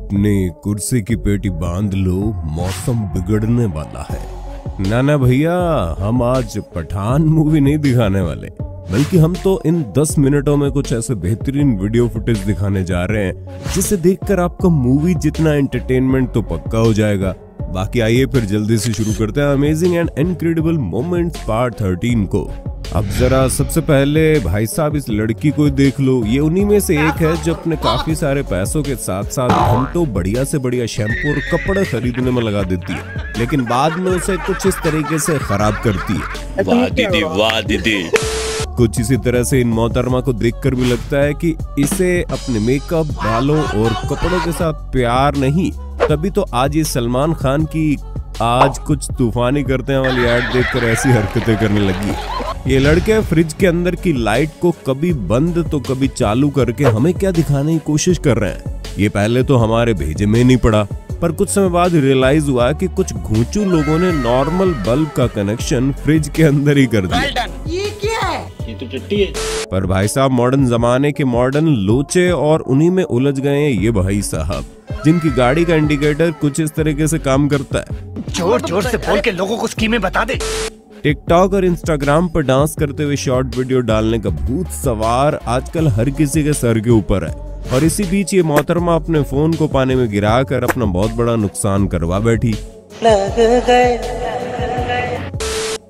अपनी कुर्सी की पेटी बांध लो, मौसम बिगड़ने वाला है। ना भैया, हम आज पठान मूवी नहीं दिखाने वाले, बल्कि हम तो इन 10 मिनटों में कुछ ऐसे बेहतरीन वीडियो फुटेज दिखाने जा रहे हैं जिसे देखकर आपका मूवी जितना एंटरटेनमेंट तो पक्का हो जाएगा। बाकी आइए फिर जल्दी से शुरू करते हैं amazing and incredible moments part 13 को। अब जरा सबसे पहले भाई साहब इस लड़की को देख लो। ये उन्हीं में से एक है जो अपने काफी सारे पैसों के साथ साथ घंटों बढ़िया से बढ़िया शैम्पू और कपड़े खरीदने में लगा देती है, लेकिन बाद में उसे कुछ इस तरीके से खराब करती है। वाह दीदी, वाह दीदी। कुछ इसी तरह से इन मोहतरमा को देखकर भी लगता है कि इसे अपने मेकअप, बालों और कपड़ों के साथ प्यार नहीं, तभी तो आज ये सलमान खान की आज कुछ तूफानी करते हैं वाली ऐड देखकर ऐसी हरकतें करने लगी। ये लड़के फ्रिज के अंदर की लाइट को कभी बंद तो कभी चालू करके हमें क्या दिखाने की कोशिश कर रहे हैं। ये पहले तो हमारे भेजे में नहीं पड़ा, पर कुछ समय बाद रियलाइज हुआ कि कुछ घूंचू लोगों ने नॉर्मल बल्ब का कनेक्शन फ्रिज के अंदर ही कर दिया। ये क्या है? ये तो चिट्टी है। पर भाई साहब मॉडर्न जमाने के मॉडर्न लोचे और उन्हीं में उलझ गए हैं ये भाई साहब, जिनकी गाड़ी का इंडिकेटर कुछ इस तरीके से काम करता है। जोर जोर से बोल के लोगों को स्कीमें बता दे। टिकटॉक और इंस्टाग्राम पर डांस करते हुए शॉर्ट वीडियो डालने का भूत सवार आजकल हर किसी के सर के ऊपर है, और इसी बीच ये मोहतरमा अपने फोन को पानी में गिराकर अपना बहुत बड़ा नुकसान करवा बैठी।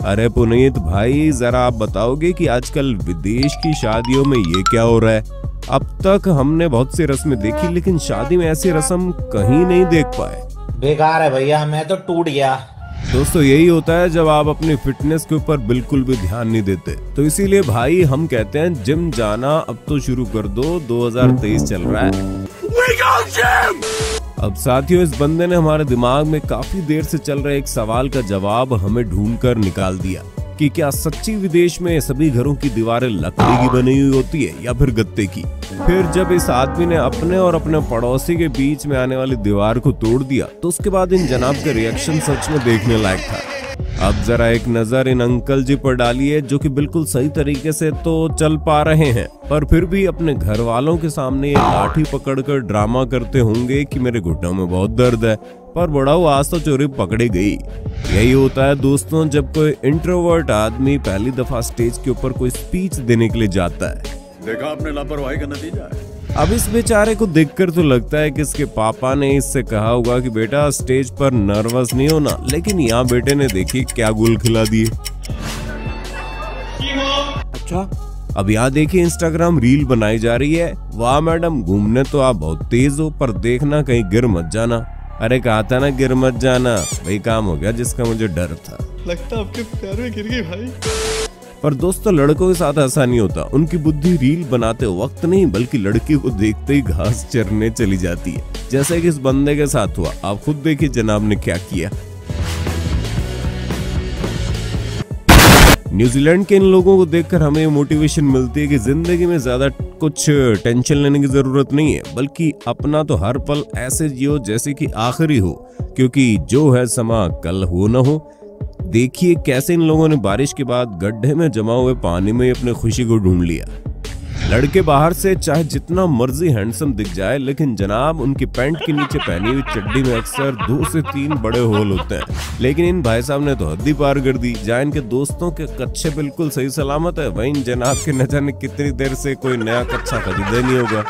अरे पुनीत भाई, जरा आप बताओगे कि आजकल विदेश की शादियों में ये क्या हो रहा है? अब तक हमने बहुत सी रस्में देखी, लेकिन शादी में ऐसी रस्म कहीं नहीं देख पाए। बेकार है भैया, मैं तो टूट गया। दोस्तों यही होता है जब आप अपनी फिटनेस के ऊपर बिल्कुल भी ध्यान नहीं देते। तो इसीलिए भाई हम कहते हैं जिम जाना अब तो शुरू कर दो, 2023 चल रहा है। अब साथियों, इस बंदे ने हमारे दिमाग में काफी देर से चल रहे एक सवाल का जवाब हमें ढूंढकर निकाल दिया कि क्या सच्ची विदेश में सभी घरों की दीवारें लकड़ी की बनी हुई होती है या फिर गत्ते की? फिर जब इस आदमी ने अपने और अपने पड़ोसी के बीच में आने वाली दीवार को तोड़ दिया तो उसके बाद इन जनाब का रिएक्शन सच में देखने लायक था। अब जरा एक नजर इन अंकल जी पर डालिए, जो कि बिल्कुल सही तरीके से तो चल पा रहे हैं, पर फिर भी अपने घर वालों के सामने ये लाठी पकड़कर ड्रामा करते होंगे कि मेरे घुटनों में बहुत दर्द है, पर बड़ा वो आज तो चोरी पकड़ी गई। यही होता है दोस्तों जब कोई इंट्रोवर्ट आदमी पहली दफा स्टेज के ऊपर कोई स्पीच देने के लिए जाता है। देखा आपने लापरवाही का नतीजा है। अब इस बेचारे को देखकर तो लगता है कि इसके पापा ने इससे कहा होगा कि बेटा स्टेज पर नर्वस नहीं होना, लेकिन यहाँ बेटे ने देखी क्या गुल खिला दिए। अच्छा, अब यहाँ देखिए इंस्टाग्राम रील बनाई जा रही है। वाह मैडम, घूमने तो आप बहुत तेज हो, पर देखना कहीं गिर मत जाना। अरे कहा था ना गिर मत जाना, वही काम हो गया जिसका मुझे डर था। लगता आपके प्यार में गिर गई भाई। पर दोस्तों लड़कों के साथ ऐसा नहीं होता। उनकी बुद्धि रील बनाते वक्त नहीं, बल्कि लड़की को देखते ही घास चरने चली जाती है, जैसे कि इस बंदे के साथ हुआ। आप खुद देखिए जनाब ने क्या किया। न्यूजीलैंड के इन लोगों को देखकर हमें मोटिवेशन मिलती है कि जिंदगी में ज्यादा कुछ टेंशन लेने की जरूरत नहीं है, बल्कि अपना तो हर पल ऐसे जियो जैसे कि आखिरी हो, क्योंकि जो है समा कल हो न हो। देखिए कैसे इन लोगों ने बारिश के बाद गड्ढे में जमा हुए पानी में अपने खुशी को ढूंढ लिया। लड़के बाहर से चाहे जितना मर्जी हैंडसम दिख जाए, लेकिन जनाब उनकी पैंट के नीचे पहनी हुई चड्डी में अक्सर 2 से 3 बड़े होल होते हैं। लेकिन इन भाई साहब ने तो हद ही पार कर दी। जहाँ इनके दोस्तों के कच्छे बिल्कुल सही सलामत है, वहीं इन जनाब के न जाने कितनी देर से कोई नया कच्छा खरीदा नहीं होगा।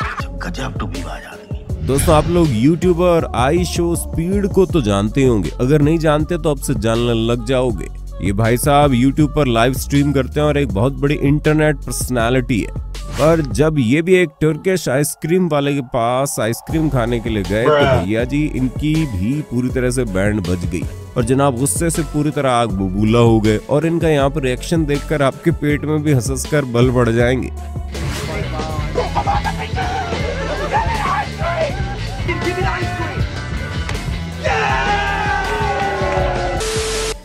दोस्तों आप लोग यूट्यूबर आई शो स्पीड को तो जानते होंगे, अगर नहीं जानते तो अब से जानने लग जाओगे। ये भाई साहब यूट्यूब पर लाइव स्ट्रीम करते हैं और एक बहुत बड़ी इंटरनेट पर्सनालिटी है। पर जब ये भी एक टर्किश आइसक्रीम वाले के पास आइसक्रीम खाने के लिए गए तो भैया जी इनकी भी पूरी तरह से बैंड बज गई, और जनाब गुस्से से पूरी तरह आग बबूला हो गए। और इनका यहाँ पर रिएक्शन देखकर आपके पेट में भी हंस कर बल बढ़ जाएंगे।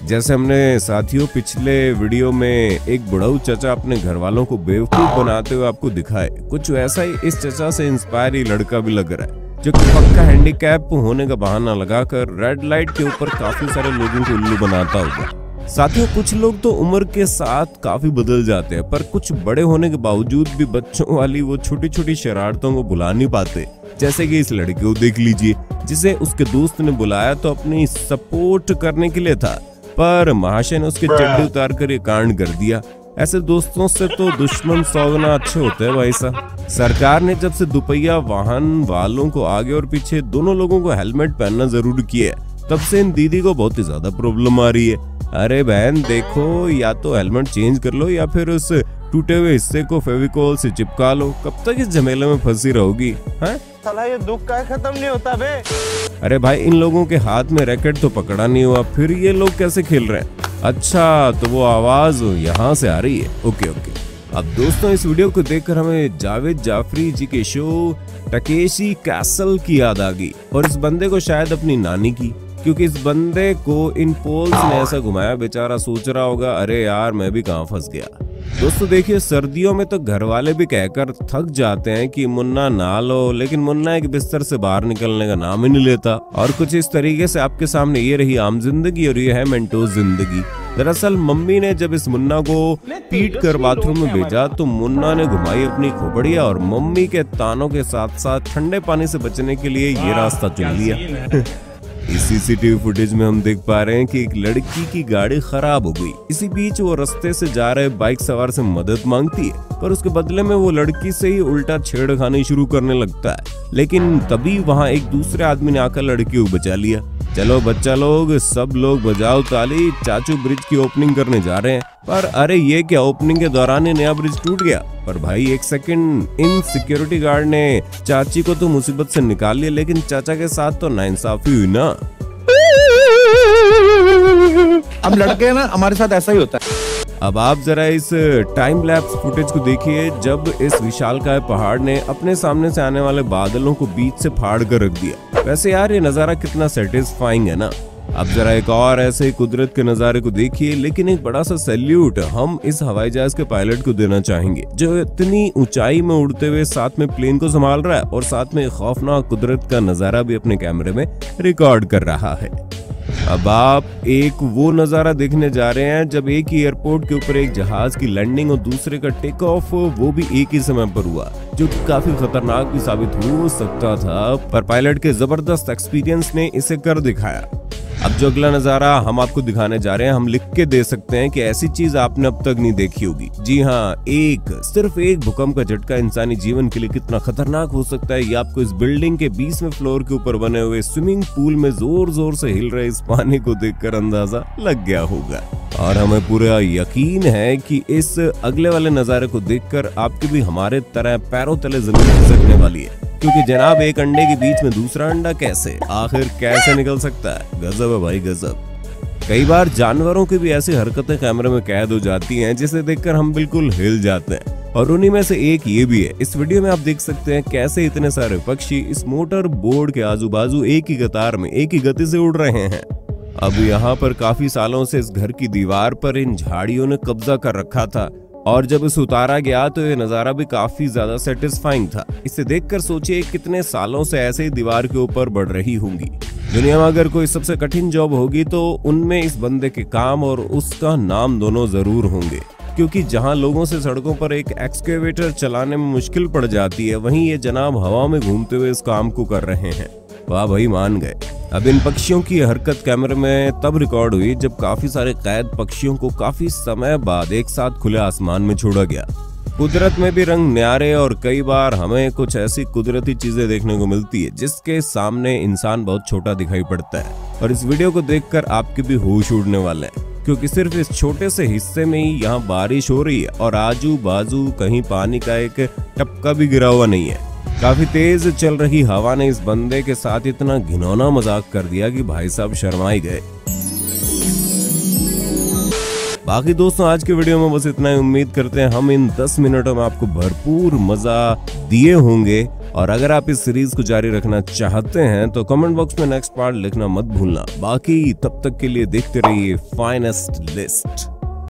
जैसे हमने साथियों पिछले वीडियो में एक बुढ़ऊ चचा अपने घर वालों को बेवकूफ बनाते हुए आपको दिखाए, कुछ वैसा ही इस चचा से इंस्पायर ही लड़का भी लग रहा है, जो कि पक्का हैंडीकैप होने का बहाना लगाकर रेड लाइट के ऊपर काफी सारे लोगों को उल्लू बनाता होगा। साथियों कुछ लोग तो उम्र के साथ काफी बदल जाते हैं, पर कुछ बड़े होने के बावजूद भी बच्चों वाली वो छोटी छोटी शरारतों को भुला नहीं पाते। जैसे कि इस लड़के को देख लीजिए, जिसे उसके दोस्त ने बुलाया तो अपनी सपोर्ट करने के लिए था, पर महाशय ने उसके चड्डे उतार कर ये कांड कर दिया। ऐसे दोस्तों से तो दुश्मन 100 गुना अच्छे होते हैं भाई साहब। सरकार ने जब से दुपहिया वाहन वालों को आगे और पीछे दोनों लोगों को हेलमेट पहनना जरूरी किया है, तब से इन दीदी को बहुत ही ज्यादा प्रॉब्लम आ रही है। अरे बहन देखो, या तो हेलमेट चेंज कर लो या फिर उस टूटे हुए हिस्से को फेविकोल से चिपका लो। कब तक इस झमेले में फंसी रहोगी? हैं? साला ये दुख का खत्म नहीं होता बे। अरे भाई, इन लोगों के हाथ में रैकेट तो पकड़ा नहीं हुआ, फिर ये लोग कैसे खेल रहे हैं? अच्छा, तो वो आवाज यहाँ से आ रही है। ओके। अब दोस्तों, इस वीडियो को देखकर हमें जावेद जाफरी जी के शो टकेशी कैसल की याद आ गई, और इस बंदे को शायद अपनी नानी की, क्योंकि इस बंदे को इन पोल्स ने ऐसा घुमाया, बेचारा सोच रहा होगा अरे यार मैं भी कहाँ फंस गया। दोस्तों देखिए, सर्दियों में तो घर वाले भी कहकर थक जाते हैं कि मुन्ना नहा लो, लेकिन मुन्ना एक बिस्तर से बाहर निकलने का नाम ही नहीं लेता। और कुछ इस तरीके से आपके सामने ये रही आम जिंदगी और ये है मेंटोस जिंदगी। दरअसल मम्मी ने जब इस मुन्ना को पीट कर बाथरूम में भेजा तो मुन्ना ने घुमाई अपनी खोपड़िया और मम्मी के तानों के साथ साथ ठंडे पानी से बचने के लिए ये रास्ता चुन लिया। इस सीसीटीवी फुटेज में हम देख पा रहे हैं कि एक लड़की की गाड़ी खराब हो गई। इसी बीच वो रास्ते से जा रहे बाइक सवार से मदद मांगती है, पर उसके बदले में वो लड़की से ही उल्टा छेड़खानी शुरू करने लगता है। लेकिन तभी वहाँ एक दूसरे आदमी ने आकर लड़की को बचा लिया। चलो बच्चा लोग, सब लोग बजाओ ताली, चाचू ब्रिज की ओपनिंग करने जा रहे हैं। पर अरे ये क्या, ओपनिंग के दौरान ही नया ब्रिज टूट गया। पर भाई एक सेकंड, इन सिक्योरिटी गार्ड ने चाची को तो मुसीबत से निकाल लिया, लेकिन चाचा के साथ तो नाइंसाफी हुई ना। हम लड़के ना, हमारे साथ ऐसा ही होता है। अब आप जरा इस टाइम लैप्स फुटेज को देखिए, जब इस विशालकाय पहाड़ ने अपने सामने से आने वाले बादलों को बीच से फाड़ कर रख दिया। वैसे यार ये नजारा कितना सेटिस्फाइंग है ना। अब जरा एक और ऐसे कुदरत के नजारे को देखिए, लेकिन एक बड़ा सा सैल्यूट हम इस हवाई जहाज के पायलट को देना चाहेंगे, जो इतनी ऊंचाई में उड़ते हुए साथ में प्लेन को संभाल रहा है और साथ में खौफनाक कुदरत का नजारा भी अपने कैमरे में रिकॉर्ड कर रहा है। अब आप एक वो नजारा देखने जा रहे हैं जब एक ही एयरपोर्ट के ऊपर एक जहाज की लैंडिंग और दूसरे का टेक ऑफ, वो भी एक ही समय पर हुआ, जो कि काफी खतरनाक भी साबित हो सकता था, पर पायलट के जबरदस्त एक्सपीरियंस ने इसे कर दिखाया। अब जो अगला नजारा हम आपको दिखाने जा रहे हैं, हम लिख के दे सकते हैं कि ऐसी चीज आपने अब तक नहीं देखी होगी। जी हाँ, सिर्फ एक भूकंप का झटका इंसानी जीवन के लिए कितना खतरनाक हो सकता है, ये आपको इस बिल्डिंग के 20वें फ्लोर के ऊपर बने हुए स्विमिंग पूल में जोर जोर से हिल रहे इस पानी को देखकर अंदाजा लग गया होगा। और हमें पूरा यकीन है कि इस अगले वाले नजारे को देखकर आपके भी हमारे तरह पैरों तले जमीन खिसकने वाली है, क्योंकि जनाब एक अंडे के बीच में दूसरा अंडा आखिर कैसे निकल सकता है? गजब है भाई गजब। कई बार जानवरों की भी ऐसी हरकतें कैमरे में कैद हो जाती हैं जिसे देखकर हम बिल्कुल हिल जाते हैं, और उन्हीं में से एक ये भी है। इस वीडियो में आप देख सकते हैं कैसे इतने सारे पक्षी इस मोटर बोर्ड के आजू बाजू एक ही कतार में एक ही गति से उड़ रहे हैं। अब यहाँ पर काफी सालों से इस घर की दीवार पर इन झाड़ियों ने कब्जा कर रखा था, और जब इसे उतारा गया तो ये नजारा भी काफी ज्यादा सेटिस्फाइंग था। इसे देखकर सोचिए कितने सालों से ऐसे ही दीवार के ऊपर बढ़ रही होंगी। दुनिया में अगर कोई सबसे कठिन जॉब होगी तो उनमें इस बंदे के काम और उसका नाम दोनों जरूर होंगे, क्योंकि जहां लोगों से सड़कों पर एक एक्सकेवेटर चलाने में मुश्किल पड़ जाती है, वहीं ये जनाब हवा में घूमते हुए इस काम को कर रहे हैं। वाह भाई, मान गए। अब इन पक्षियों की हरकत कैमरे में तब रिकॉर्ड हुई जब काफी सारे कैद पक्षियों को काफी समय बाद एक साथ खुले आसमान में छोड़ा गया। कुदरत में भी रंग न्यारे, और कई बार हमें कुछ ऐसी कुदरती चीजें देखने को मिलती है जिसके सामने इंसान बहुत छोटा दिखाई पड़ता है। और इस वीडियो को देखकर आपके भी होश उड़ने वाले हैं, क्योंकि सिर्फ इस छोटे से हिस्से में ही यहाँ बारिश हो रही है और आजू बाजू कहीं पानी का एक टपका भी गिरा हुआ नहीं है। काफी तेज चल रही हवा ने इस बंदे के साथ इतना घिनौना मजाक कर दिया कि भाई साहब शर्मा ही गए। बाकी दोस्तों, आज के वीडियो में बस इतना ही। उम्मीद करते हैं हम इन 10 मिनटों में आपको भरपूर मजा दिए होंगे, और अगर आप इस सीरीज को जारी रखना चाहते हैं तो कमेंट बॉक्स में नेक्स्ट पार्ट लिखना मत भूलना। बाकी तब तक के लिए देखते रहिए फाइनेस्ट लिस्ट।